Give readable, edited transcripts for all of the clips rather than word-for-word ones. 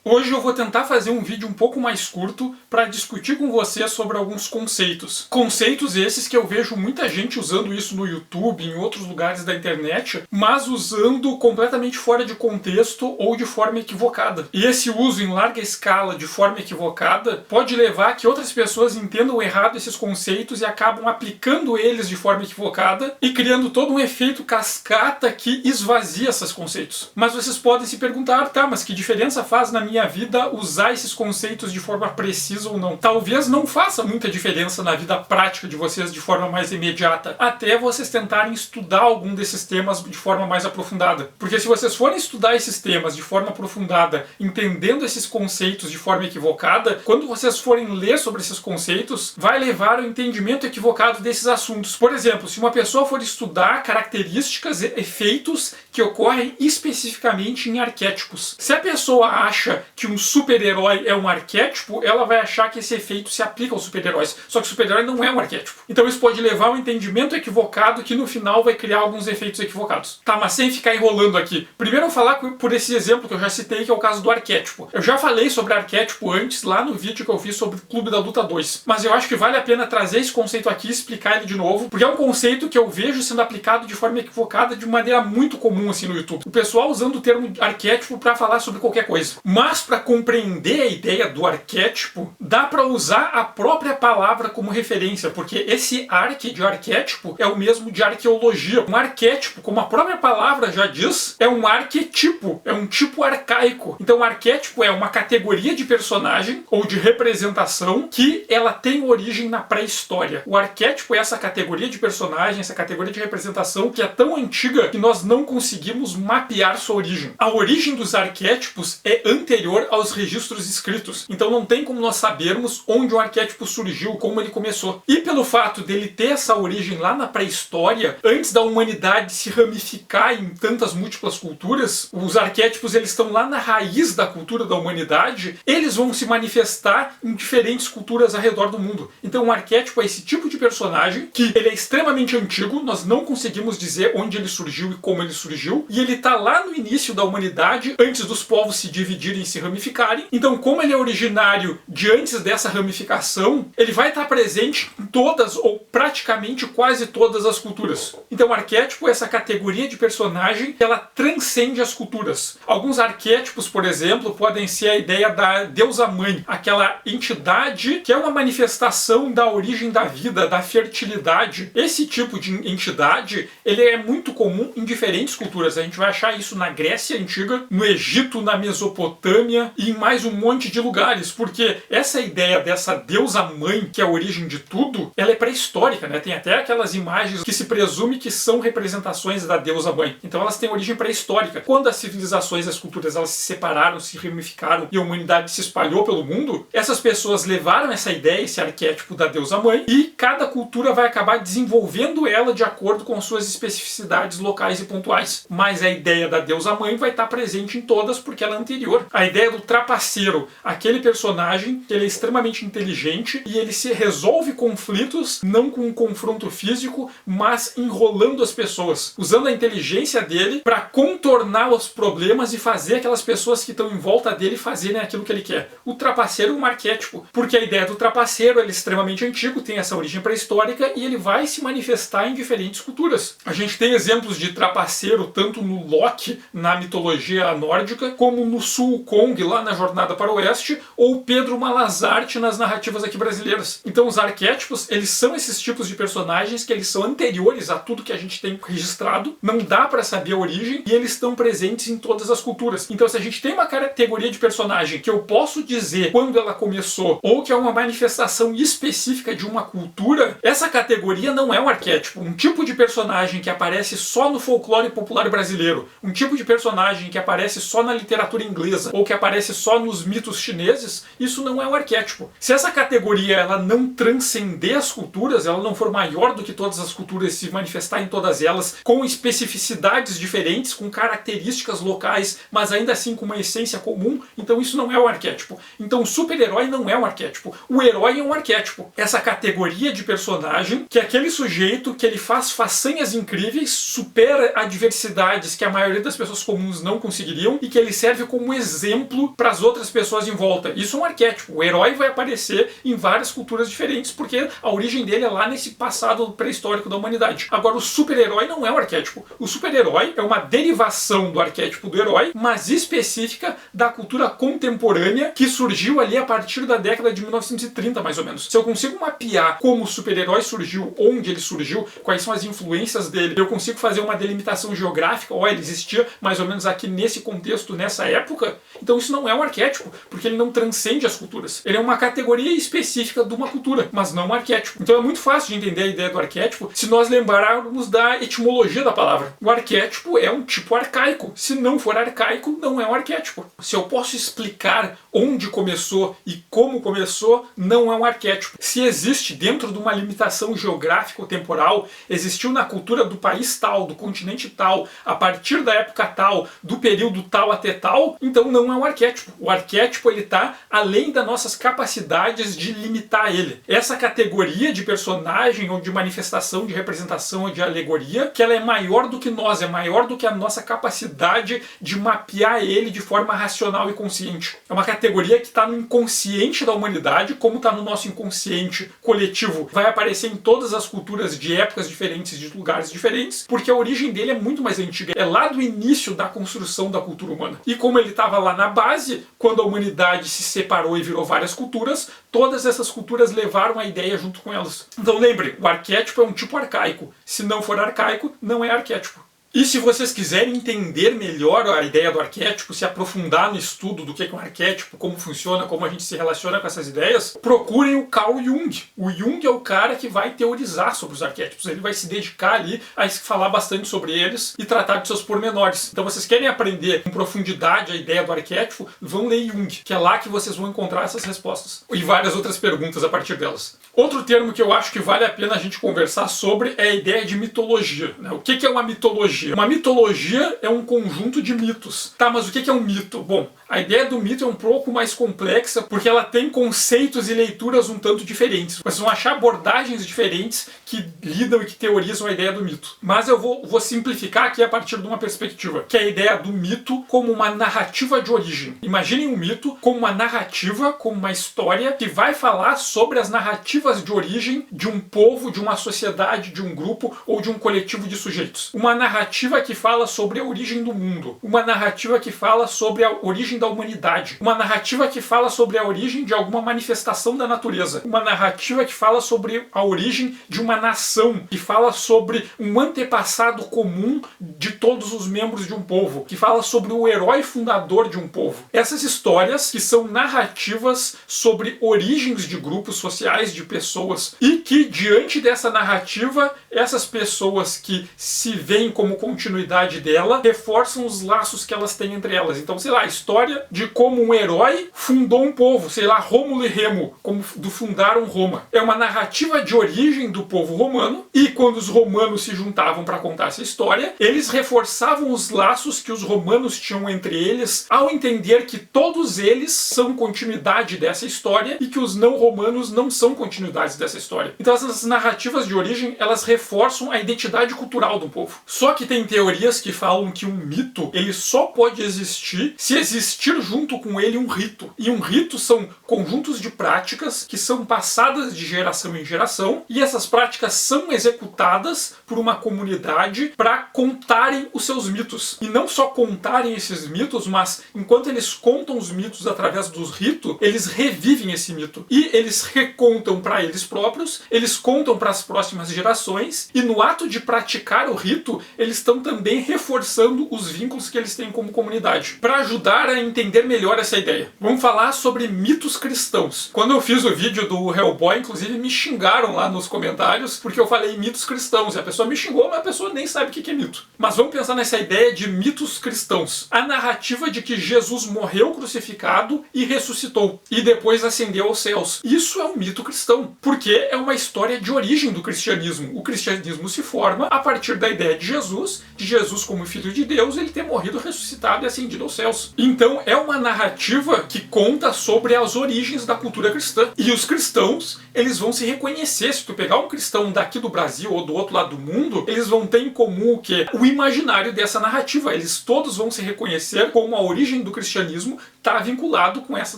Hoje eu vou tentar fazer um vídeo um pouco mais curto para discutir com você sobre alguns conceitos. Conceitos esses que eu vejo muita gente usando isso no YouTube, em outros lugares da internet, mas usando completamente fora de contexto ou de forma equivocada. E esse uso em larga escala de forma equivocada pode levar a que outras pessoas entendam errado esses conceitos e acabam aplicando eles de forma equivocada e criando todo um efeito cascata que esvazia esses conceitos. Mas vocês podem se perguntar, tá, mas que diferença faz na minha vida usar esses conceitos de forma precisa ou não? Talvez não faça muita diferença na vida prática de vocês de forma mais imediata, até vocês tentarem estudar algum desses temas de forma mais aprofundada. Porque se vocês forem estudar esses temas de forma aprofundada, entendendo esses conceitos de forma equivocada, quando vocês forem ler sobre esses conceitos, vai levar ao entendimento equivocado desses assuntos. Por exemplo, se uma pessoa for estudar características e efeitos que ocorrem especificamente em arquétipos, se a pessoa acha que um super-herói é um arquétipo, ela vai achar que esse efeito se aplica aos super-heróis. Só que o super-herói não é um arquétipo. Então isso pode levar a um entendimento equivocado que no final vai criar alguns efeitos equivocados. Tá, mas sem ficar enrolando aqui. Primeiro eu vou falar por esse exemplo que eu já citei, que é o caso do arquétipo. Eu já falei sobre arquétipo antes, lá no vídeo que eu fiz sobre o Clube da Luta 2. Mas eu acho que vale a pena trazer esse conceito aqui e explicar ele de novo, porque é um conceito que eu vejo sendo aplicado de forma equivocada de maneira muito comum assim no YouTube. O pessoal usando o termo arquétipo para falar sobre qualquer coisa. Mas para compreender a ideia do arquétipo, dá para usar a própria palavra como referência, porque esse arque de arquétipo é o mesmo de arqueologia. Um arquétipo, como a própria palavra já diz, é um arquetipo, é um tipo arcaico. Então, o arquétipo é uma categoria de personagem ou de representação que ela tem origem na pré-história. O arquétipo é essa categoria de personagem, essa categoria de representação que é tão antiga que nós não conseguimos mapear sua origem. A origem dos arquétipos é anterior aos registros escritos. Então não tem como nós sabermos onde o arquétipo surgiu, como ele começou. E pelo fato dele ter essa origem lá na pré-história, antes da humanidade se ramificar em tantas múltiplas culturas, os arquétipos eles estão lá na raiz da cultura da humanidade, eles vão se manifestar em diferentes culturas ao redor do mundo. Então um arquétipo é esse tipo de personagem que ele é extremamente antigo, nós não conseguimos dizer onde ele surgiu e como ele surgiu, e ele está lá no início da humanidade, antes dos povos se dividirem e se ramificarem. Então, como ele é originário de antes dessa ramificação, ele vai estar presente em todas ou praticamente quase todas as culturas. Então, o arquétipo é essa categoria de personagem que ela transcende as culturas. Alguns arquétipos, por exemplo, podem ser a ideia da deusa mãe, aquela entidade que é uma manifestação da origem da vida, da fertilidade. Esse tipo de entidade, ele é muito comum em diferentes culturas. A gente vai achar isso na Grécia Antiga, no Egito, na Mesopotâmia e em mais um monte de lugares, porque essa ideia dessa deusa mãe, que é a origem de tudo, ela é pré-histórica, né? Tem até aquelas imagens que se presume que são representações da deusa mãe. Então elas têm origem pré-histórica. Quando as civilizações e as culturas elas se separaram, se ramificaram e a humanidade se espalhou pelo mundo, essas pessoas levaram essa ideia, esse arquétipo da deusa mãe, e cada cultura vai acabar desenvolvendo ela de acordo com suas especificidades locais e pontuais. Mas a ideia da deusa mãe vai estar presente em todas porque ela é anterior. A ideia do trapaceiro, aquele personagem que ele é extremamente inteligente e ele se resolve conflitos não com um confronto físico, mas enrolando as pessoas, usando a inteligência dele para contornar os problemas e fazer aquelas pessoas que estão em volta dele fazerem aquilo que ele quer. O trapaceiro é um arquétipo, porque a ideia do trapaceiro ele é extremamente antigo, tem essa origem pré-histórica e ele vai se manifestar em diferentes culturas. A gente tem exemplos de trapaceiro tanto no Loki, na mitologia nórdica, como no Sul-Kong, lá na Jornada para o Oeste, ou Pedro Malazarte nas narrativas aqui brasileiras. Então os arquétipos, eles são esses tipos de personagens que eles são anteriores a tudo que a gente tem registrado, não dá para saber a origem, e eles estão presentes em todas as culturas. Então se a gente tem uma categoria de personagem que eu posso dizer quando ela começou, ou que é uma manifestação específica de uma cultura, essa categoria não é um arquétipo. Um tipo de personagem que aparece só no folclore popular brasileiro, um tipo de personagem que aparece só na literatura inglesa, ou que aparece só nos mitos chineses, isso não é um arquétipo. Se essa categoria ela não transcender as culturas, ela não for maior do que todas as culturas, se manifestar em todas elas, com especificidades diferentes, com características locais, mas ainda assim com uma essência comum, então isso não é um arquétipo. Então o super-herói não é um arquétipo. O herói é um arquétipo. Essa categoria de personagem, que é aquele sujeito que ele faz façanhas incríveis, supera adversidades que a maioria das pessoas comuns não conseguiriam, e que ele serve como exemplo exemplo para as outras pessoas em volta. Isso é um arquétipo. O herói vai aparecer em várias culturas diferentes porque a origem dele é lá nesse passado pré-histórico da humanidade. Agora, o super-herói não é um arquétipo. O super-herói é uma derivação do arquétipo do herói, mas específica da cultura contemporânea que surgiu ali a partir da década de 1930, mais ou menos. Se eu consigo mapear como o super-herói surgiu, onde ele surgiu, quais são as influências dele, eu consigo fazer uma delimitação geográfica, ele existia mais ou menos aqui nesse contexto, nessa época, então isso não é um arquétipo, porque ele não transcende as culturas. Ele é uma categoria específica de uma cultura, mas não um arquétipo. Então é muito fácil de entender a ideia do arquétipo se nós lembrarmos da etimologia da palavra. O arquétipo é um tipo arcaico. Se não for arcaico, não é um arquétipo. Se eu posso explicar onde começou e como começou, não é um arquétipo. Se existe dentro de uma limitação geográfica ou temporal, existiu na cultura do país tal, do continente tal, a partir da época tal, do período tal até tal, então não é um arquétipo. O arquétipo ele está além das nossas capacidades de limitar ele. Essa categoria de personagem ou de manifestação, de representação ou de alegoria, que ela é maior do que nós, é maior do que a nossa capacidade de mapear ele de forma racional e consciente. É uma categoria que está no inconsciente da humanidade, como está no nosso inconsciente coletivo. Vai aparecer em todas as culturas de épocas diferentes, de lugares diferentes, porque a origem dele é muito mais antiga. É lá do início da construção da cultura humana. E como ele estava lá na base, quando a humanidade se separou e virou várias culturas, todas essas culturas levaram a ideia junto com elas. Então lembre, o arquétipo é um tipo arcaico. Se não for arcaico, não é arquétipo. E se vocês quiserem entender melhor a ideia do arquétipo, se aprofundar no estudo do que é um arquétipo, como funciona, como a gente se relaciona com essas ideias, procurem o Carl Jung. O Jung é o cara que vai teorizar sobre os arquétipos. Ele vai se dedicar ali a falar bastante sobre eles e tratar de seus pormenores. Então vocês querem aprender com profundidade a ideia do arquétipo, vão ler Jung, que é lá que vocês vão encontrar essas respostas. E várias outras perguntas a partir delas. Outro termo que eu acho que vale a pena a gente conversar sobre é a ideia de mitologia. O que é uma mitologia? Uma mitologia é um conjunto de mitos. Tá, mas o que é um mito? Bom, a ideia do mito é um pouco mais complexa porque ela tem conceitos e leituras um tanto diferentes. Vocês vão achar abordagens diferentes que lidam e que teorizam a ideia do mito. Mas eu vou simplificar aqui a partir de uma perspectiva, que é a ideia do mito como uma narrativa de origem. Imaginem um mito como uma narrativa, como uma história que vai falar sobre as narrativas de origem de um povo, de uma sociedade, de um grupo ou de um coletivo de sujeitos. Uma narrativa que fala sobre a origem do mundo. Uma narrativa que fala sobre a origem da humanidade. Uma narrativa que fala sobre a origem de alguma manifestação da natureza. Uma narrativa que fala sobre a origem de uma nação. Que fala sobre um antepassado comum de todos os membros de um povo. Que fala sobre o herói fundador de um povo. Essas histórias que são narrativas sobre origens de grupos sociais, de pessoas. E que diante dessa narrativa, essas pessoas que se veem como continuidade dela, reforçam os laços que elas têm entre elas. Então, sei lá, a história de como um herói fundou um povo, sei lá, Rômulo e Remo, como fundaram Roma. É uma narrativa de origem do povo romano, e quando os romanos se juntavam para contar essa história, eles reforçavam os laços que os romanos tinham entre eles, ao entender que todos eles são continuidade dessa história e que os não romanos não são continuidades dessa história. Então, essas narrativas de origem, elas reforçam a identidade cultural do povo. Só que tem teorias que falam que um mito ele só pode existir se existir junto com ele um rito. E um rito são conjuntos de práticas que são passadas de geração em geração e essas práticas são executadas por uma comunidade para contarem os seus mitos. E não só contarem esses mitos, mas enquanto eles contam os mitos através dos ritos, eles revivem esse mito. E eles recontam para eles próprios, eles contam para as próximas gerações e no ato de praticar o rito, eles estão também reforçando os vínculos que eles têm como comunidade. Para ajudar a entender melhor essa ideia, vamos falar sobre mitos cristãos. Quando eu fiz o vídeo do Hellboy, inclusive me xingaram lá nos comentários porque eu falei mitos cristãos. E a pessoa me xingou, mas a pessoa nem sabe o que é mito. Mas vamos pensar nessa ideia de mitos cristãos. A narrativa de que Jesus morreu crucificado e ressuscitou. E depois ascendeu aos céus. Isso é um mito cristão. Porque é uma história de origem do cristianismo. O cristianismo se forma a partir da ideia de Jesus como filho de Deus, ele ter morrido, ressuscitado e ascendido aos céus. Então é uma narrativa que conta sobre as origens da cultura cristã. E os cristãos, eles vão se reconhecer. Se tu pegar um cristão daqui do Brasil ou do outro lado do mundo, eles vão ter em comum o quê? O imaginário dessa narrativa. Eles todos vão se reconhecer como a origem do cristianismo está está vinculado com essa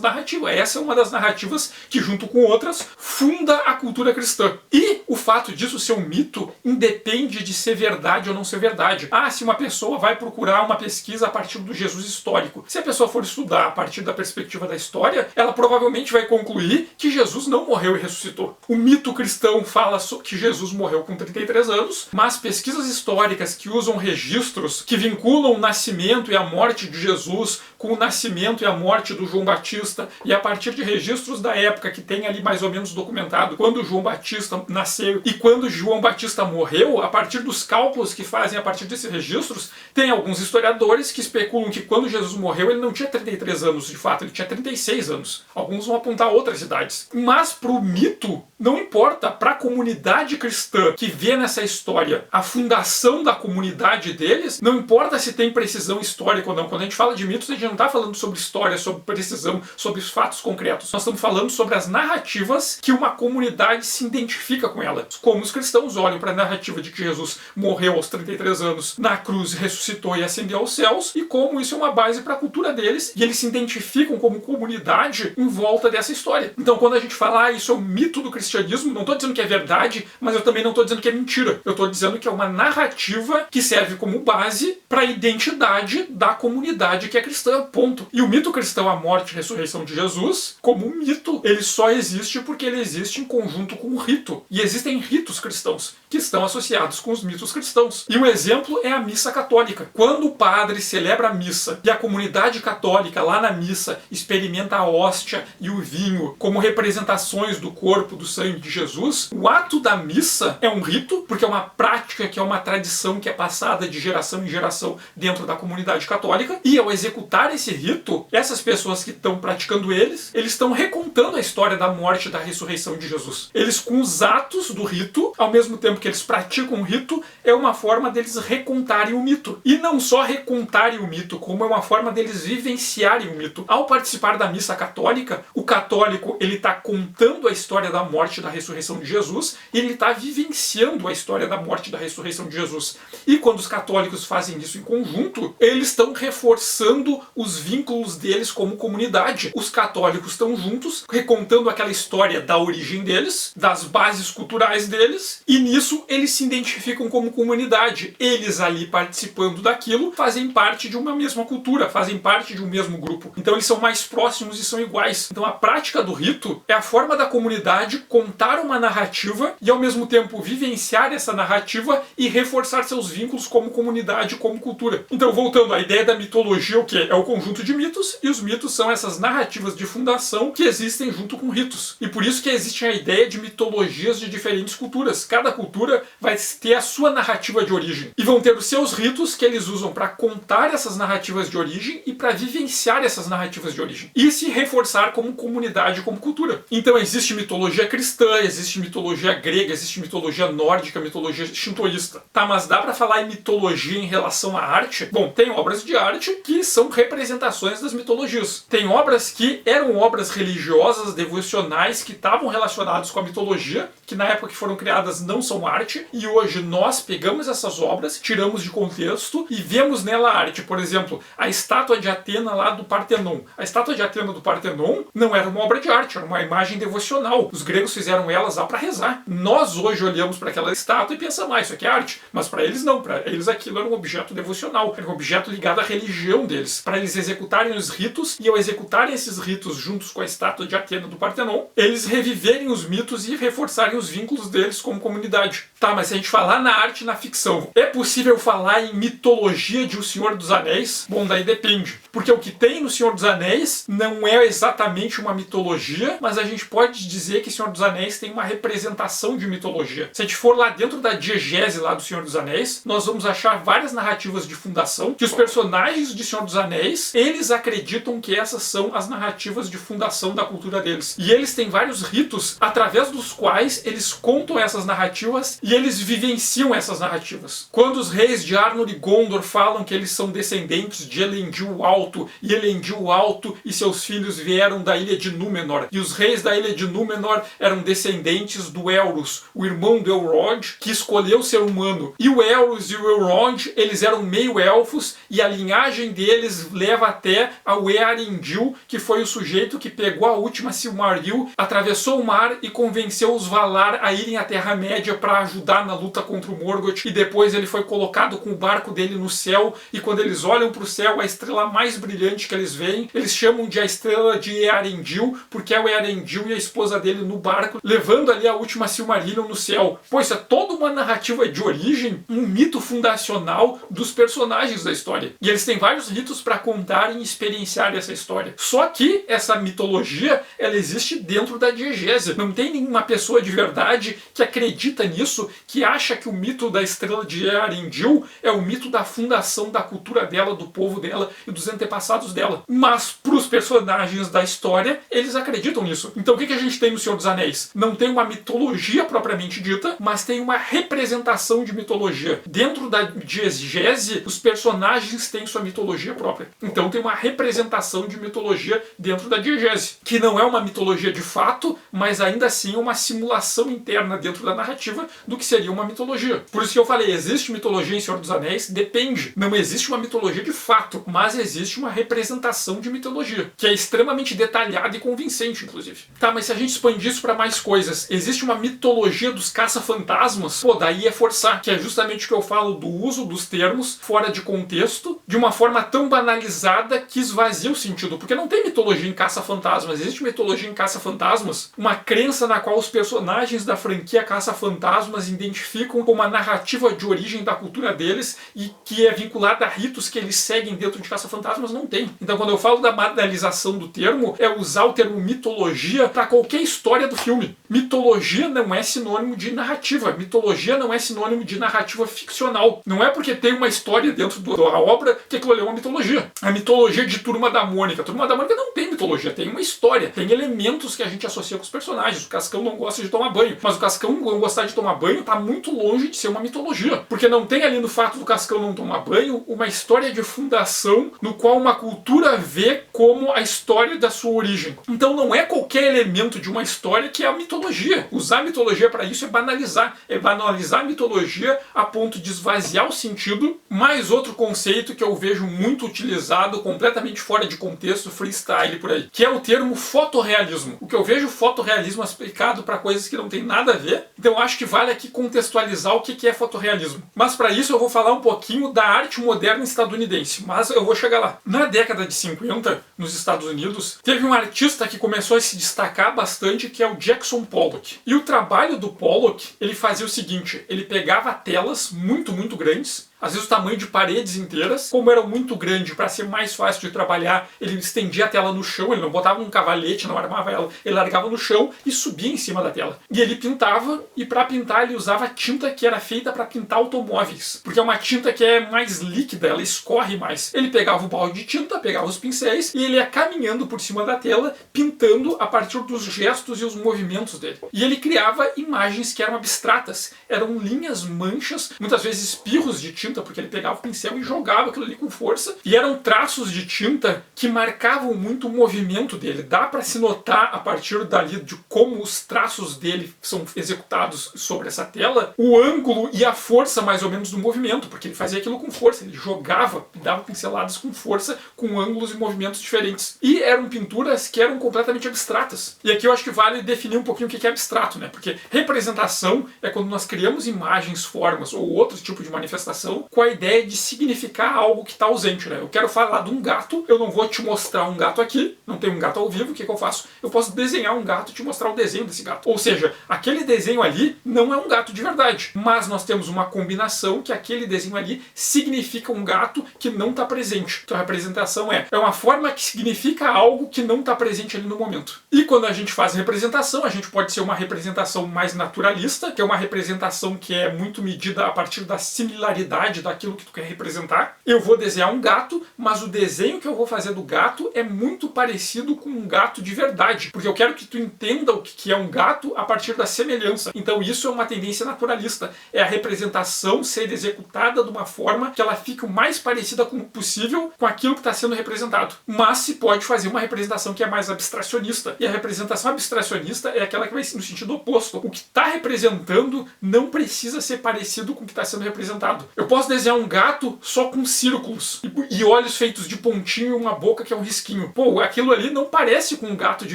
narrativa. Essa é uma das narrativas que, junto com outras, funda a cultura cristã. E o fato disso ser um mito independe de ser verdade ou não ser verdade. Se uma pessoa vai procurar uma pesquisa a partir do Jesus histórico, se a pessoa for estudar a partir da perspectiva da história, ela provavelmente vai concluir que Jesus não morreu e ressuscitou. O mito cristão fala que Jesus morreu com 33 anos, mas pesquisas históricas que usam registros que vinculam o nascimento e a morte de Jesus com o nascimento e a morte do João Batista, e a partir de registros da época que tem ali mais ou menos documentado quando João Batista nasceu e quando João Batista morreu, a partir dos cálculos que fazem a partir desses registros, tem alguns historiadores que especulam que quando Jesus morreu ele não tinha 33 anos de fato, ele tinha 36 anos. Alguns vão apontar outras idades. Mas para o mito, não importa, para a comunidade cristã que vê nessa história a fundação da comunidade deles, não importa se tem precisão histórica ou não. Quando a gente fala de mitos, a gente não está falando sobre história, sobre precisão, sobre os fatos concretos. Nós estamos falando sobre as narrativas que uma comunidade se identifica com elas. Como os cristãos olham para a narrativa de que Jesus morreu aos 33 anos na cruz, ressuscitou e ascendeu aos céus, e como isso é uma base para a cultura deles, e eles se identificam como comunidade em volta dessa história. Então, quando a gente fala, isso é um mito do cristianismo, não estou dizendo que é verdade, mas eu também não estou dizendo que é mentira. Eu estou dizendo que é uma narrativa que serve como base para a identidade da comunidade que é cristã, ponto. E o mito cristão, a morte e a ressurreição de Jesus, como um mito, ele só existe porque ele existe em conjunto com o rito. E existem ritos cristãos que estão associados com os mitos cristãos. E um exemplo é a missa católica. Quando o padre celebra a missa e a comunidade católica lá na missa experimenta a hóstia e o vinho como representações do corpo, do sangue de Jesus, o ato da missa é um rito, porque é uma prática, que é uma tradição que é passada de geração em geração dentro da comunidade católica, e ao executar esse rito, essas pessoas que estão praticando eles estão recontando a história da morte e da ressurreição de Jesus. Eles, com os atos do rito, ao mesmo tempo que eles praticam o rito, é uma forma deles recontarem o mito. E não só recontarem o mito, como é uma forma deles vivenciarem o mito. Ao participar da missa católica, o católico ele está contando a história da morte e da ressurreição de Jesus, e ele está vivenciando a história da morte e da ressurreição de Jesus. E quando os católicos fazem isso em conjunto, eles estão reforçando os vínculos deles como comunidade. Os católicos estão juntos, recontando aquela história da origem deles, das bases culturais deles, e nisso eles se identificam como comunidade. Eles ali participando daquilo fazem parte de uma mesma cultura, fazem parte de um mesmo grupo. Então eles são mais próximos e são iguais. Então a prática do rito é a forma da comunidade contar uma narrativa e ao mesmo tempo vivenciar essa narrativa e reforçar seus vínculos como comunidade, como cultura. Então, voltando à ideia da mitologia, o que é o conjunto de mitos, e os mitos são essas narrativas de fundação que existem junto com ritos. E por isso que existe a ideia de mitologias de diferentes culturas. Cada cultura vai ter a sua narrativa de origem. E vão ter os seus ritos que eles usam para contar essas narrativas de origem e para vivenciar essas narrativas de origem. E se reforçar como comunidade, como cultura. Então existe mitologia cristã, existe mitologia grega, existe mitologia nórdica, mitologia shintoísta. Tá, mas dá para falar em mitologia em relação à arte? Bom, tem obras de arte que são representações das mitologias. Tem obras que eram obras religiosas, devocionais, que estavam relacionadas com a mitologia, que na época que foram criadas não são arte, e hoje nós pegamos essas obras, tiramos de contexto e vemos nela arte. Por exemplo, a estátua de Atena lá do Partenon. A estátua de Atena do Partenon não era uma obra de arte, era uma imagem devocional. Os gregos fizeram elas lá para rezar. Nós hoje olhamos para aquela estátua e pensamos, isso aqui é arte. Mas para eles não, para eles aquilo era um objeto devocional, era um objeto ligado à religião deles. Para eles executarem os ritos, e ao executarem esses ritos juntos com a estátua de Atena do Partenon, eles reviverem os mitos e reforçarem os vínculos deles como comunidade. Tá, mas se a gente falar na arte e na ficção, é possível falar em mitologia de O Senhor dos Anéis? Bom, daí depende. Porque o que tem no Senhor dos Anéis não é exatamente uma mitologia, mas a gente pode dizer que o Senhor dos Anéis tem uma representação de mitologia. Se a gente for lá dentro da diegese lá do Senhor dos Anéis, nós vamos achar várias narrativas de fundação, que os personagens de Senhor dos Anéis, eles acreditam que essas são as narrativas de fundação da cultura deles. E eles têm vários ritos através dos quais eles contam essas narrativas e eles vivenciam essas narrativas. Quando os reis de Arnor e Gondor falam que eles são descendentes de Elendil o Alto, e Elendil o Alto e seus filhos vieram da ilha de Númenor, e os reis da ilha de Númenor eram descendentes do Elros, o irmão do Elrond, que escolheu ser humano. E o Elros e o Elrond, eles eram meio elfos, e a linhagem deles leva até ao Earendil, que foi o sujeito que pegou a última Silmaril, atravessou o mar e convenceu os Valar a irem à Terra-média para ajudar na luta contra o Morgoth, e depois ele foi colocado com o barco dele no céu, e quando eles olham para o céu, a estrela mais brilhante que eles veem, eles chamam de a estrela de Earendil, porque é o Earendil e a esposa dele no barco, levando ali a última Silmarillion no céu. Pô, isso é toda uma narrativa de origem, um mito fundacional dos personagens da história. E eles têm vários ritos para contar e experienciar essa história. Só que essa mitologia, ela existe dentro da diegese. Não tem nenhuma pessoa de verdade que acredita nisso, que acha que o mito da estrela de Earendil é o mito da fundação da cultura dela, do povo dela e dos antepassados dela. Mas para os personagens da história, eles acreditam nisso. Então o que a gente tem no Senhor dos Anéis? Não tem uma mitologia propriamente dita, mas tem uma representação de mitologia. Dentro da diegese, os personagens têm sua mitologia própria. Então tem uma representação de mitologia dentro da diegese, que não é uma mitologia de fato, mas ainda assim é uma simulação interna dentro da narrativa do que seria uma mitologia. Por isso que eu falei, existe mitologia em Senhor dos Anéis? Depende. Não existe uma mitologia de fato, mas existe uma representação de mitologia, que é extremamente detalhada e convincente, inclusive. Tá, mas se a gente expande isso para mais coisas, existe uma mitologia dos caça-fantasmas? Pô, daí é forçar, que é justamente o que eu falo do uso dos termos fora de contexto, de uma forma tão banalizada que esvazia o sentido, porque não tem mitologia em caça-fantasmas. Existe mitologia em caça-fantasmas, uma crença na qual os personagens da franquia Caça-Fantasmas identificam com uma narrativa de origem da cultura deles e que é vinculada a ritos que eles seguem dentro de Caça-Fantasmas, não tem. Então quando eu falo da banalização do termo, é usar o termo mitologia para qualquer história do filme. Mitologia não é sinônimo de narrativa. Mitologia não é sinônimo de narrativa ficcional. Não é porque tem uma história dentro da obra que aquilo ali é uma mitologia. A mitologia de Turma da Mônica. Turma da Mônica não tem mitologia, tem uma história. Tem elementos que a gente associa com os personagens. O Cascão não gosta de tomar banho, mas o Cascão não gostar de tomar banho está muito longe de ser uma mitologia. Porque não tem ali no fato do Cascão não tomar banho uma história de fundação no qual uma cultura vê como a história da sua origem. Então não é qualquer elemento de uma história que é a mitologia. Usar a mitologia para isso é banalizar. É banalizar a mitologia a ponto de esvaziar o sentido. Mais outro conceito que eu vejo muito utilizado, completamente fora de contexto, freestyle por aí, que é o termo fotorrealismo. O que eu vejo fotorrealismo aplicado para coisas que não tem nada a ver. Então eu acho que vale aqui contextualizar o que é fotorrealismo. Mas para isso eu vou falar um pouquinho da arte moderna estadunidense. Mas eu vou chegar lá. Na década de 50, nos Estados Unidos, teve um artista que começou a se destacar bastante, que é o Jackson Pollock. E o trabalho do Pollock, ele fazia o seguinte: ele pegava telas muito grandes, às vezes o tamanho de paredes inteiras. Como era muito grande, para ser mais fácil de trabalhar, ele estendia a tela no chão, ele não botava um cavalete, não armava ela, ele largava no chão e subia em cima da tela. E ele pintava, e para pintar ele usava tinta que era feita para pintar automóveis, porque é uma tinta que é mais líquida, ela escorre mais. Ele pegava o balde de tinta, pegava os pincéis e ele ia caminhando por cima da tela, pintando a partir dos gestos e os movimentos dele. E ele criava imagens que eram abstratas, eram linhas, manchas, muitas vezes espirros de tinta, porque ele pegava o pincel e jogava aquilo ali com força, e eram traços de tinta que marcavam muito o movimento dele. Dá para se notar a partir dali de como os traços dele são executados sobre essa tela, o ângulo e a força mais ou menos do movimento, porque ele fazia aquilo com força, ele jogava, dava pinceladas com força, com ângulos e movimentos diferentes. E eram pinturas que eram completamente abstratas. E aqui eu acho que vale definir um pouquinho o que é abstrato, né? Porque representação é quando nós criamos imagens, formas ou outro tipo de manifestação com a ideia de significar algo que está ausente, né? Eu quero falar de um gato, eu não vou te mostrar um gato aqui, não tem um gato ao vivo, o que eu faço? Eu posso desenhar um gato e te mostrar o desenho desse gato. Ou seja, aquele desenho ali não é um gato de verdade, mas nós temos uma combinação que aquele desenho ali significa um gato que não está presente. Então a representação é uma forma que significa algo que não está presente ali no momento. E quando a gente faz representação, a gente pode ser uma representação mais naturalista, que é uma representação que é muito medida a partir da similaridade daquilo que tu quer representar. Eu vou desenhar um gato, mas o desenho que eu vou fazer do gato é muito parecido com um gato de verdade, porque eu quero que tu entenda o que é um gato a partir da semelhança. Então isso é uma tendência naturalista. É a representação ser executada de uma forma que ela fique o mais parecida possível com aquilo que está sendo representado. Mas se pode fazer uma representação que é mais abstracionista. E a representação abstracionista é aquela que vai no sentido oposto. O que está representando não precisa ser parecido com o que está sendo representado. Eu posso posso desenhar um gato só com círculos e olhos feitos de pontinho e uma boca que é um risquinho. Pô, aquilo ali não parece com um gato de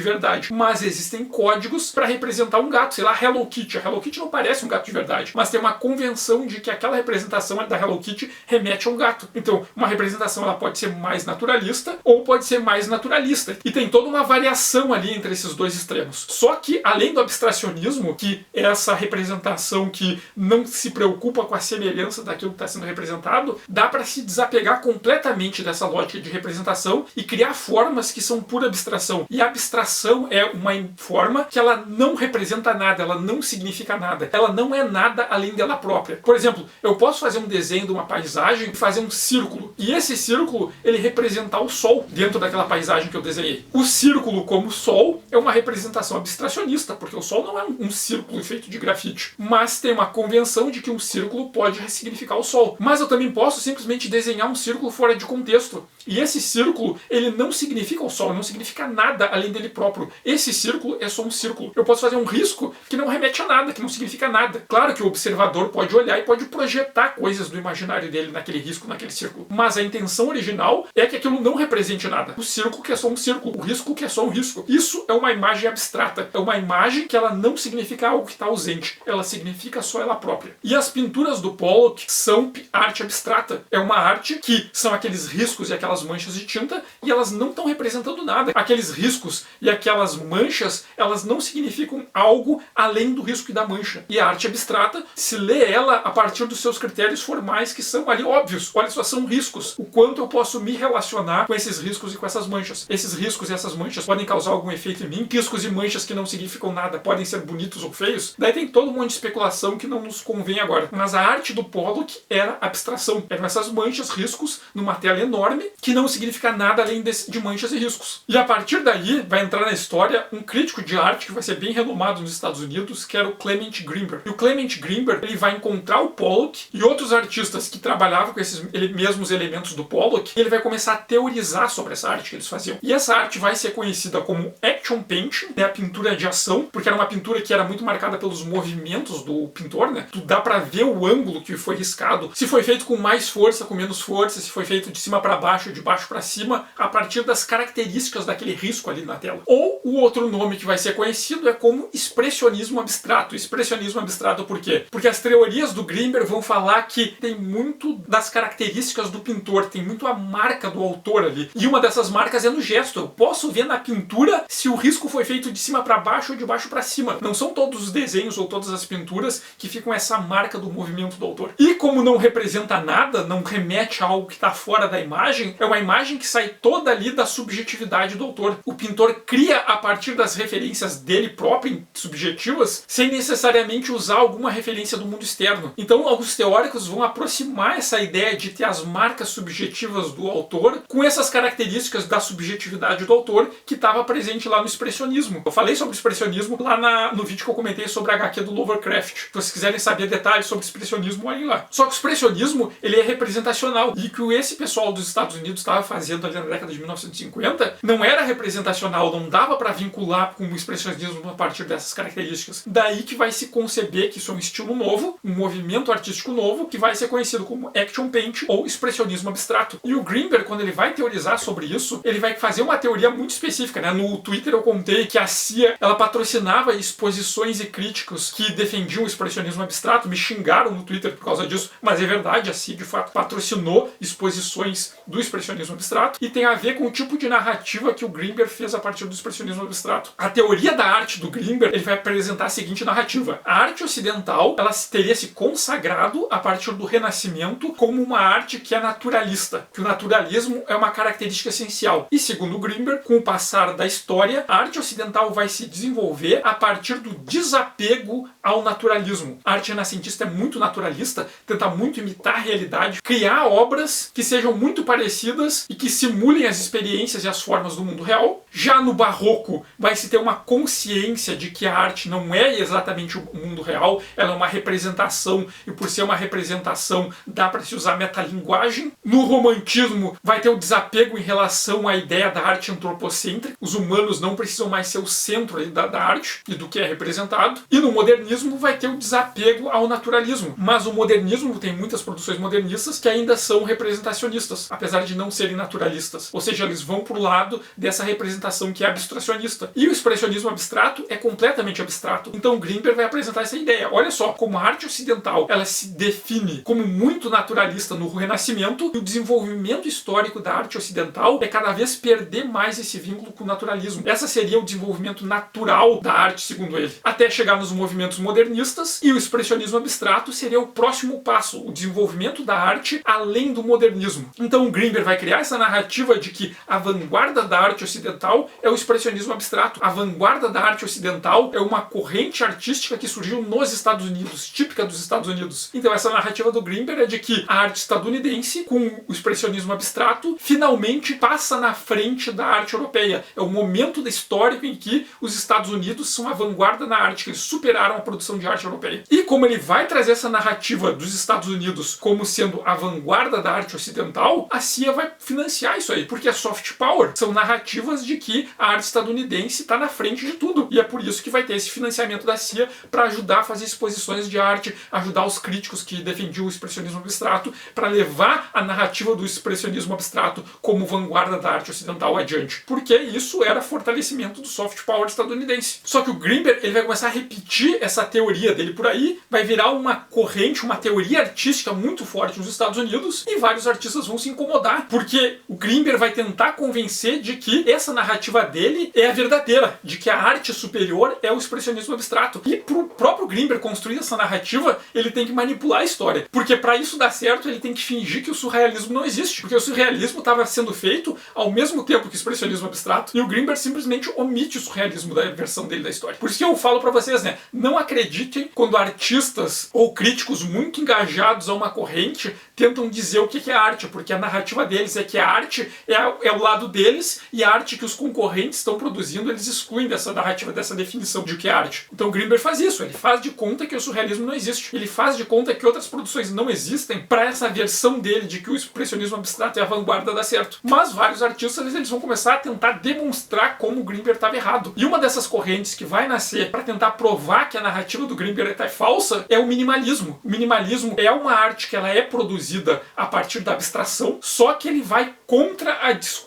verdade, mas existem códigos para representar um gato. Sei lá, Hello Kitty. A Hello Kitty não parece um gato de verdade, mas tem uma convenção de que aquela representação da Hello Kitty remete a um gato. Então, uma representação ela pode ser mais naturalista ou pode ser mais naturalista. E tem toda uma variação ali entre esses dois extremos. Só que, além do abstracionismo, que é essa representação que não se preocupa com a semelhança daquilo que está sendo representado, dá para se desapegar completamente dessa lógica de representação e criar formas que são pura abstração. E a abstração é uma forma que ela não representa nada, ela não significa nada. Ela não é nada além dela própria. Por exemplo, eu posso fazer um desenho de uma paisagem e fazer um círculo. E esse círculo, ele representar o sol dentro daquela paisagem que eu desenhei. O círculo como sol é uma representação abstracionista, porque o sol não é um círculo feito de grafite. Mas tem uma convenção de que um círculo pode ressignificar o sol. Mas eu também posso simplesmente desenhar um círculo fora de contexto. E esse círculo, ele não significa o sol, não significa nada além dele próprio. Esse círculo é só um círculo. Eu posso fazer um risco que não remete a nada, que não significa nada. Claro que o observador pode olhar e pode projetar coisas do imaginário dele naquele risco, naquele círculo. Mas a intenção original é que aquilo não represente nada. O círculo que é só um círculo, o risco que é só um risco. Isso é uma imagem abstrata. É uma imagem que ela não significa algo que está ausente. Ela significa só ela própria. E as pinturas do Pollock são arte abstrata. É uma arte que são aqueles riscos e aquelas manchas de tinta e elas não estão representando nada. Aqueles riscos e aquelas manchas, elas não significam algo além do risco e da mancha. E a arte abstrata, se lê ela a partir dos seus critérios formais que são ali óbvios. Olha só, são riscos. O quanto eu posso me relacionar com esses riscos e com essas manchas. Esses riscos e essas manchas podem causar algum efeito em mim. Riscos e manchas que não significam nada podem ser bonitos ou feios. Daí tem todo um monte de especulação que não nos convém agora. Mas a arte do Pollock era abstração. Eram essas manchas, riscos, numa tela enorme, que não significa nada além de manchas e riscos. E a partir daí vai entrar na história um crítico de arte que vai ser bem renomado nos Estados Unidos, que era o Clement Greenberg. E o Clement Greenberg, ele vai encontrar o Pollock e outros artistas que trabalhavam com esses mesmos elementos do Pollock, e ele vai começar a teorizar sobre essa arte que eles faziam. E essa arte vai ser conhecida como action painting, né, a pintura de ação, porque era uma pintura que era muito marcada pelos movimentos do pintor, né? Tu dá pra ver o ângulo que foi riscado, se foi feito com mais força, com menos força, se foi feito de cima para baixo, de baixo para cima, a partir das características daquele risco ali na tela. Ou o outro nome que vai ser conhecido é como expressionismo abstrato. Expressionismo abstrato por quê? Porque as teorias do Greenberg vão falar que tem muito das características do pintor, tem muito a marca do autor ali. E uma dessas marcas é no gesto. Eu posso ver na pintura se o risco foi feito de cima para baixo ou de baixo para cima. Não são todos os desenhos ou todas as pinturas que ficam essa marca do movimento do autor. E como não representa nada, não remete a algo que está fora da imagem, é uma imagem que sai toda ali da subjetividade do autor. O pintor cria a partir das referências dele próprio, subjetivas, sem necessariamente usar alguma referência do mundo externo. Então, alguns teóricos vão aproximar essa ideia de ter as marcas subjetivas do autor com essas características da subjetividade do autor que estava presente lá no expressionismo. Eu falei sobre expressionismo lá no vídeo que eu comentei sobre a HQ do Lovecraft. Se vocês quiserem saber detalhes sobre expressionismo, olhem lá. Só que o expressionismo, ele é representacional. E que esse pessoal dos Estados Unidos estava fazendo ali na década de 1950 não era representacional, não dava para vincular com o expressionismo a partir dessas características. Daí que vai se conceber que isso é um estilo novo, um movimento artístico novo, que vai ser conhecido como action paint ou expressionismo abstrato. E o Greenberg, quando ele vai teorizar sobre isso, ele vai fazer uma teoria muito específica, né? No Twitter eu contei que a CIA, ela patrocinava exposições e críticos que defendiam o expressionismo abstrato, me xingaram no Twitter por causa disso, mas é verdade, a CIA de fato patrocinou exposições do expressionismo abstrato e tem a ver com o tipo de narrativa que o Greenberg fez a partir do expressionismo abstrato. A teoria da arte do Greenberg, ele vai apresentar a seguinte narrativa. A arte ocidental, ela teria se consagrado a partir do Renascimento como uma arte que é naturalista, que o naturalismo é uma característica essencial. E segundo o Greenberg, com o passar da história, a arte ocidental vai se desenvolver a partir do desapego ao naturalismo. A arte renascentista é muito naturalista, tenta muito imitar a realidade, criar obras que sejam muito parecidas e que simulem as experiências e as formas do mundo real. Já no barroco, vai se ter uma consciência de que a arte não é exatamente o mundo real, ela é uma representação, e por ser uma representação, dá para se usar metalinguagem. No romantismo, vai ter o desapego em relação à ideia da arte antropocêntrica. Os humanos não precisam mais ser o centro da arte e do que é representado. E no modernismo, vai ter o desapego ao naturalismo. Mas o modernismo tem muitas produções modernistas que ainda são representacionistas, apesar de não serem naturalistas. Ou seja, eles vão pro lado dessa representação que é abstracionista. E o expressionismo abstrato é completamente abstrato. Então o Grimberg vai apresentar essa ideia. Olha só, como a arte ocidental ela se define como muito naturalista no Renascimento, e o desenvolvimento histórico da arte ocidental é cada vez perder mais esse vínculo com o naturalismo. Essa seria o desenvolvimento natural da arte, segundo ele. Até chegar nos movimentos modernistas, e o expressionismo abstrato seria o próximo passo, o desenvolvimento da arte além do modernismo. Então o Grimberg vai criar essa narrativa de que a vanguarda da arte ocidental é o expressionismo abstrato. A vanguarda da arte ocidental é uma corrente artística que surgiu nos Estados Unidos, típica dos Estados Unidos. Então essa narrativa do Grimberg é de que a arte estadunidense, com o expressionismo abstrato, finalmente passa na frente da arte europeia. É o momento histórico em que os Estados Unidos são a vanguarda na arte, que eles superaram a produção de arte europeia. E como ele vai trazer essa narrativa dos Estados Unidos como sendo a vanguarda da arte ocidental, a CIA vai financiar isso aí, porque é soft power. São narrativas de que a arte estadunidense está na frente de tudo. E é por isso que vai ter esse financiamento da CIA para ajudar a fazer exposições de arte, ajudar os críticos que defendiam o expressionismo abstrato, para levar a narrativa do expressionismo abstrato como vanguarda da arte ocidental adiante. Porque isso era fortalecimento do soft power estadunidense. Só que o Grimberg ele vai começar a repetir essa teoria dele por aí, vai virar uma corrente, uma teoria artística muito forte nos Estados Unidos, e vários artistas vão se incomodar, porque o Grimberg vai tentar convencer de que essa narrativa dele é a verdadeira, de que a arte superior é o expressionismo abstrato. E pro próprio Grimberg construir essa narrativa, ele tem que manipular a história, porque para isso dar certo, ele tem que fingir que o surrealismo não existe, porque o surrealismo estava sendo feito ao mesmo tempo que o expressionismo abstrato, e o Grimberg simplesmente omite o surrealismo da versão dele da história. Por isso que eu falo pra vocês, né, não acreditem quando artistas ou críticos muito engajados a uma corrente tentam dizer o que é arte, porque a narrativa deles é que a arte é o lado deles, e a arte que os concorrentes estão produzindo, eles excluem dessa narrativa, dessa definição de o que é arte. Então o Grimberg faz isso, ele faz de conta que o surrealismo não existe, ele faz de conta que outras produções não existem, para essa versão dele de que o expressionismo abstrato é a vanguarda dar certo. Mas vários artistas eles vão começar a tentar demonstrar como o Grimberg estava errado. E uma dessas correntes que vai nascer para tentar provar que a narrativa do Grimberg é falsa é o minimalismo. O minimalismo é uma arte que ela é produzida a partir da abstração, só que ele vai contra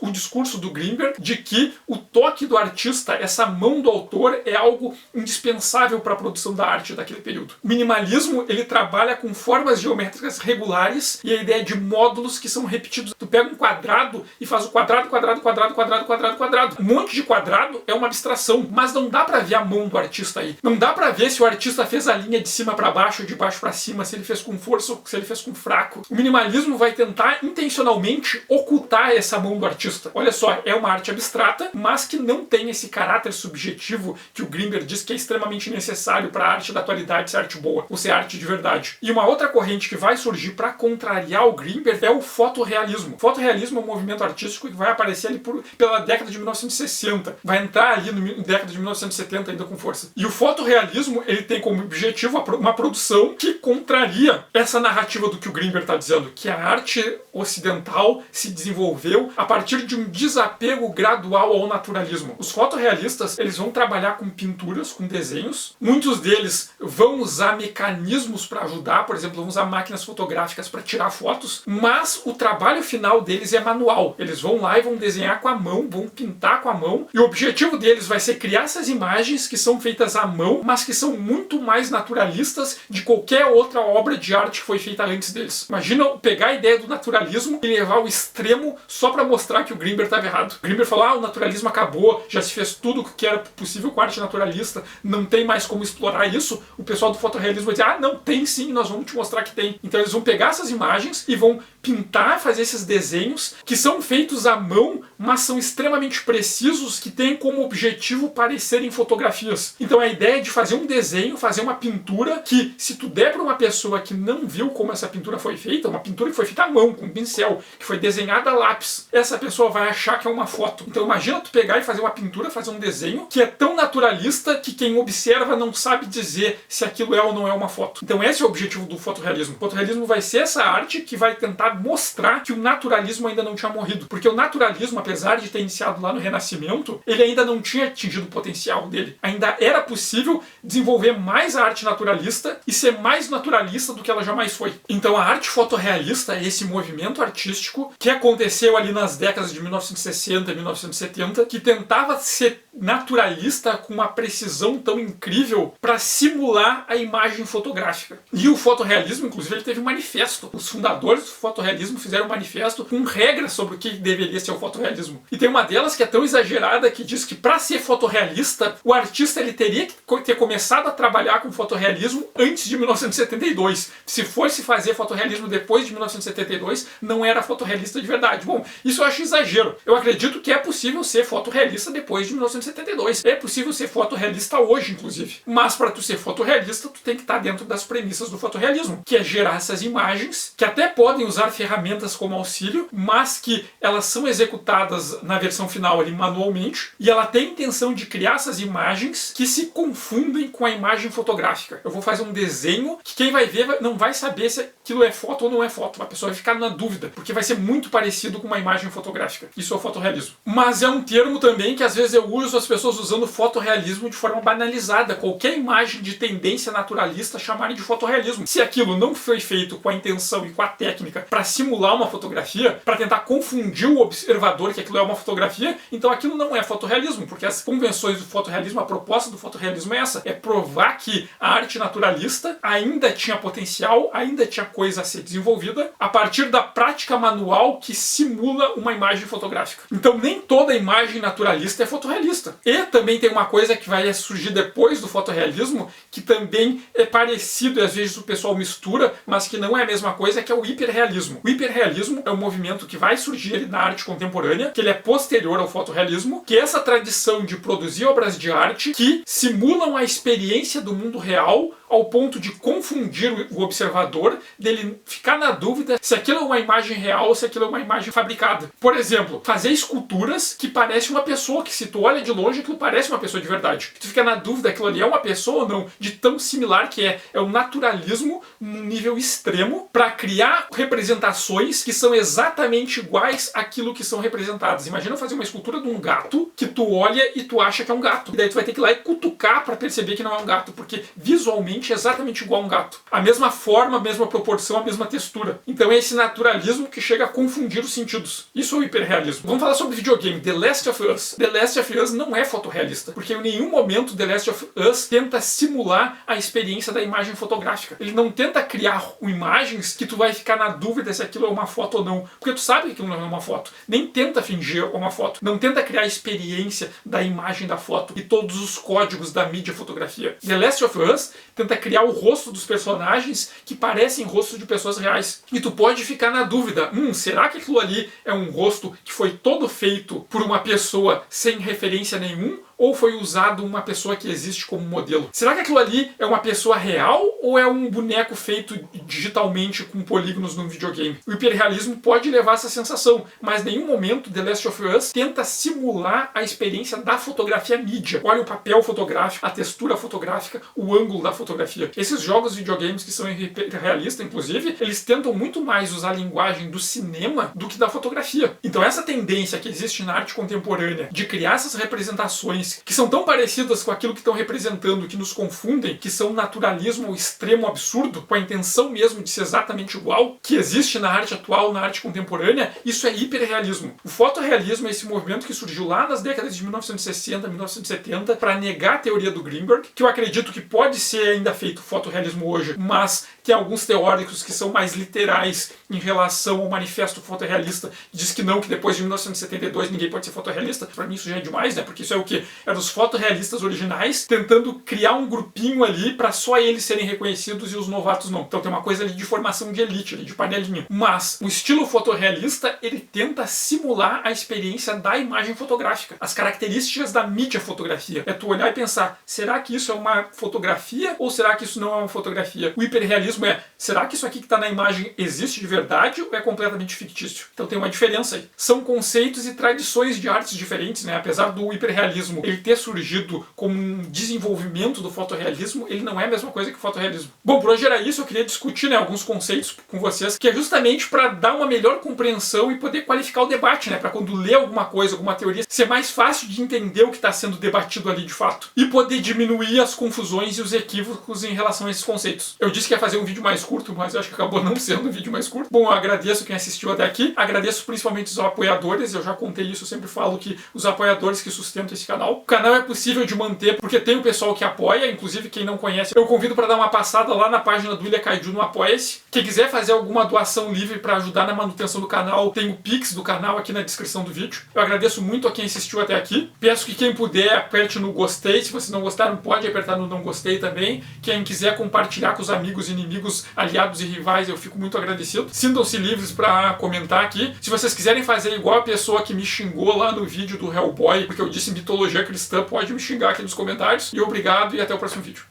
o discurso do Grimberg de que o toque do artista, essa mão do autor, é algo indispensável para a produção da arte daquele período. O minimalismo ele trabalha com formas geométricas regulares e a ideia de módulos que são repetidos. Tu pega um quadrado e faz o quadrado, quadrado, quadrado, quadrado, quadrado, quadrado. Um monte de quadrado é uma abstração, mas não dá para ver a mão do artista aí. Não dá para ver se o artista fez a linha de cima para baixo ou de baixo para cima, se ele fez com força ou se ele fez com fraco. O minimalismo vai tentar intencionalmente ocultar essa mão do artista. Olha só, é uma arte abstrata, mas que não tem esse caráter subjetivo que o Grimberg diz que é extremamente necessário para a arte da atualidade ser arte boa, ou ser arte de verdade. E uma outra corrente que vai surgir para contrariar o Grimberg é o fotorrealismo. O fotorrealismo é um movimento artístico que vai aparecer ali pela década de 1960. Vai entrar ali na década de 1970 ainda com força. E o fotorrealismo, ele tem como objetivo uma produção que contraria essa narrativa do que o Grimberg está dizendo, que a arte ocidental se desenvolveu a partir de um desapego gradual ao naturalismo. Os fotorrealistas, eles vão trabalhar com pinturas, com desenhos. Muitos deles vão usar mecanismos para ajudar, por exemplo, vão usar máquinas fotográficas para tirar fotos, mas o trabalho final deles é manual. Eles vão lá e vão desenhar com a mão, vão pintar com a mão, e o objetivo deles vai ser criar essas imagens que são feitas à mão, mas que são muito mais naturalistas de qualquer outra obra de arte que foi feita antes deles. Imagina pegar a ideia do naturalismo e levar ao extremo só para mostrar que o Grimberg estava errado. O Grimberg falou, o naturalismo acabou, já se fez tudo o que era possível com a arte naturalista, não tem mais como explorar isso. O pessoal do fotorrealismo vai dizer, não, tem sim, nós vamos te mostrar que tem. Então eles vão pegar essas imagens e vão pintar, fazer esses desenhos que são feitos à mão, mas são extremamente precisos, que têm como objetivo parecerem fotografias. Então a ideia é de fazer um desenho, fazer uma pintura que, se tu der para uma pessoa que não viu como essa pintura foi feita, uma pintura que foi feita à mão, com um pincel, que foi desenhada a lápis, essa pessoa vai achar que é uma foto. Então imagina tu pegar e fazer uma pintura, fazer um desenho que é tão naturalista que quem observa não sabe dizer se aquilo é ou não é uma foto. Então esse é o objetivo do fotorrealismo. O fotorrealismo vai ser essa arte que vai tentar mostrar que o naturalismo ainda não tinha morrido. Porque o naturalismo, apesar de ter iniciado lá no Renascimento, ele ainda não tinha atingido o potencial dele. Ainda era possível desenvolver mais a arte naturalista e ser mais naturalista do que ela já jamais foi. Então a arte fotorrealista é esse movimento artístico que aconteceu ali nas décadas de 1960 e 1970, que tentava ser naturalista com uma precisão tão incrível para simular a imagem fotográfica. E o fotorrealismo, inclusive, ele teve um manifesto. Os fundadores do fotorrealismo fizeram um manifesto com regras sobre o que deveria ser o fotorrealismo. E tem uma delas que é tão exagerada que diz que para ser fotorrealista, o artista ele teria que ter começado a trabalhar com fotorrealismo antes de 1972. Se fosse fazer fotorrealismo depois de 1972, não era fotorrealista de verdade. Bom, isso eu acho exagero. Eu acredito que é possível ser fotorrealista depois de 1972. É possível ser fotorrealista hoje, inclusive. Mas para tu ser fotorrealista, tu tem que estar dentro das premissas do fotorrealismo, que é gerar essas imagens, que até podem usar ferramentas como auxílio, mas que elas são executadas na versão final ali manualmente, e ela tem a intenção de criar essas imagens que se confundem com a imagem fotográfica. Eu vou fazer um desenho que quem vai ver não vai saber se aquilo é foto ou não é foto. A pessoa vai ficar na dúvida, porque vai ser muito parecido com uma imagem fotográfica. Isso é o fotorrealismo. Mas é um termo também que às vezes eu uso as pessoas usando fotorrealismo de forma banalizada. Qualquer imagem de tendência naturalista chamarem de fotorrealismo. Se aquilo não foi feito com a intenção e com a técnica para simular uma fotografia, para tentar confundir o observador que aquilo é uma fotografia, então aquilo não é fotorrealismo, porque as convenções do fotorrealismo, a proposta do fotorrealismo é essa, é provar que a arte naturalista ainda tinha potencial, ainda tinha coisa a ser desenvolvida a partir da prática manual que simula uma imagem fotográfica. Então nem toda imagem naturalista é fotorrealista. E também tem uma coisa que vai surgir depois do fotorrealismo, que também é parecido e às vezes o pessoal mistura, mas que não é a mesma coisa, que é o hiperrealismo. O hiperrealismo é um movimento que vai surgir na arte contemporânea, que ele é posterior ao fotorrealismo, que é essa tradição de produzir obras de arte que simulam a experiência do mundo real ao ponto de confundir o observador, dele ficar na dúvida se aquilo é uma imagem real ou se aquilo é uma imagem fabricada. Por exemplo, fazer esculturas que parecem uma pessoa, que se tu olha de longe, aquilo parece uma pessoa de verdade. Tu fica na dúvida, aquilo ali é uma pessoa ou não, de tão similar que é. É um naturalismo num nível extremo para criar representações que são exatamente iguais àquilo que são representadas. Imagina fazer uma escultura de um gato que tu olha e tu acha que é um gato. E daí tu vai ter que ir lá e cutucar para perceber que não é um gato, porque visualmente é exatamente igual a um gato. A mesma forma, a mesma proporção, a mesma textura. Então é esse naturalismo que chega a confundir os sentidos. Isso é o hiperrealismo. Vamos falar sobre videogame. The Last of Us. The Last of Us não é fotorrealista, porque em nenhum momento The Last of Us tenta simular a experiência da imagem fotográfica. Ele não tenta criar imagens que tu vai ficar na dúvida se aquilo é uma foto ou não, porque tu sabe que aquilo não é uma foto. Nem tenta fingir uma foto. Não tenta criar a experiência da imagem da foto e todos os códigos da mídia fotografia. The Last of Us tenta criar o rosto dos personagens que parecem rostos de pessoas reais. E tu pode ficar na dúvida, será que aquilo ali é um rosto que foi todo feito por uma pessoa sem referência nenhum? Ou foi usado uma pessoa que existe como modelo? Será que aquilo ali é uma pessoa real ou é um boneco feito digitalmente com polígonos num videogame? O hiperrealismo pode levar essa sensação, mas em nenhum momento The Last of Us tenta simular a experiência da fotografia mídia. Olha o papel fotográfico, a textura fotográfica, o ângulo da fotografia. Esses jogos videogames que são hiperrealistas, inclusive, eles tentam muito mais usar a linguagem do cinema do que da fotografia. Então essa tendência que existe na arte contemporânea de criar essas representações que são tão parecidas com aquilo que estão representando, que nos confundem, que são naturalismo ao extremo absurdo, com a intenção mesmo de ser exatamente igual, que existe na arte atual, na arte contemporânea, isso é hiperrealismo. O fotorrealismo é esse movimento que surgiu lá nas décadas de 1960, 1970, para negar a teoria do Greenberg, que eu acredito que pode ser ainda feito fotorrealismo hoje, mas tem alguns teóricos que são mais literais em relação ao manifesto fotorrealista, diz que não, que depois de 1972 ninguém pode ser fotorrealista. Para mim isso já é demais, né? Porque isso é o quê? Eram os fotorrealistas originais tentando criar um grupinho ali para só eles serem reconhecidos e os novatos não. Então tem uma coisa ali de formação de elite, ali, de panelinha. Mas o estilo fotorrealista, ele tenta simular a experiência da imagem fotográfica, as características da mídia fotografia. É tu olhar e pensar, será que isso é uma fotografia ou será que isso não é uma fotografia? O hiperrealismo é, será que isso aqui que está na imagem existe de verdade ou é completamente fictício? Então tem uma diferença aí. São conceitos e tradições de artes diferentes, né? Apesar do hiperrealismo ele ter surgido como um desenvolvimento do fotorrealismo, ele não é a mesma coisa que o fotorrealismo. Bom, por hoje era isso. Eu queria discutir, né, alguns conceitos com vocês, que é justamente para dar uma melhor compreensão e poder qualificar o debate, né, para quando ler alguma coisa, alguma teoria, ser mais fácil de entender o que está sendo debatido ali de fato e poder diminuir as confusões e os equívocos em relação a esses conceitos. Eu disse que ia fazer um vídeo mais curto, mas acho que acabou não sendo um vídeo mais curto. Bom, eu agradeço quem assistiu até aqui, agradeço principalmente os apoiadores. Eu já contei isso, eu sempre falo que os apoiadores que sustentam esse canal. O canal é possível de manter porque tem o pessoal que apoia, inclusive quem não conhece, eu convido para dar uma passada lá na página do Ilha Kaiju no Apoia-se. Quem quiser fazer alguma doação livre para ajudar na manutenção do canal, tem o Pix do canal aqui na descrição do vídeo. Eu agradeço muito a quem assistiu até aqui. Peço que quem puder aperte no gostei. Se vocês não gostaram, pode apertar no não gostei também. Quem quiser compartilhar com os amigos, inimigos, aliados e rivais, eu fico muito agradecido. Sintam-se livres para comentar aqui. Se vocês quiserem fazer igual a pessoa que me xingou lá no vídeo do Hellboy, porque eu disse mitologia cristã, pode me xingar aqui nos comentários. E obrigado e até o próximo vídeo.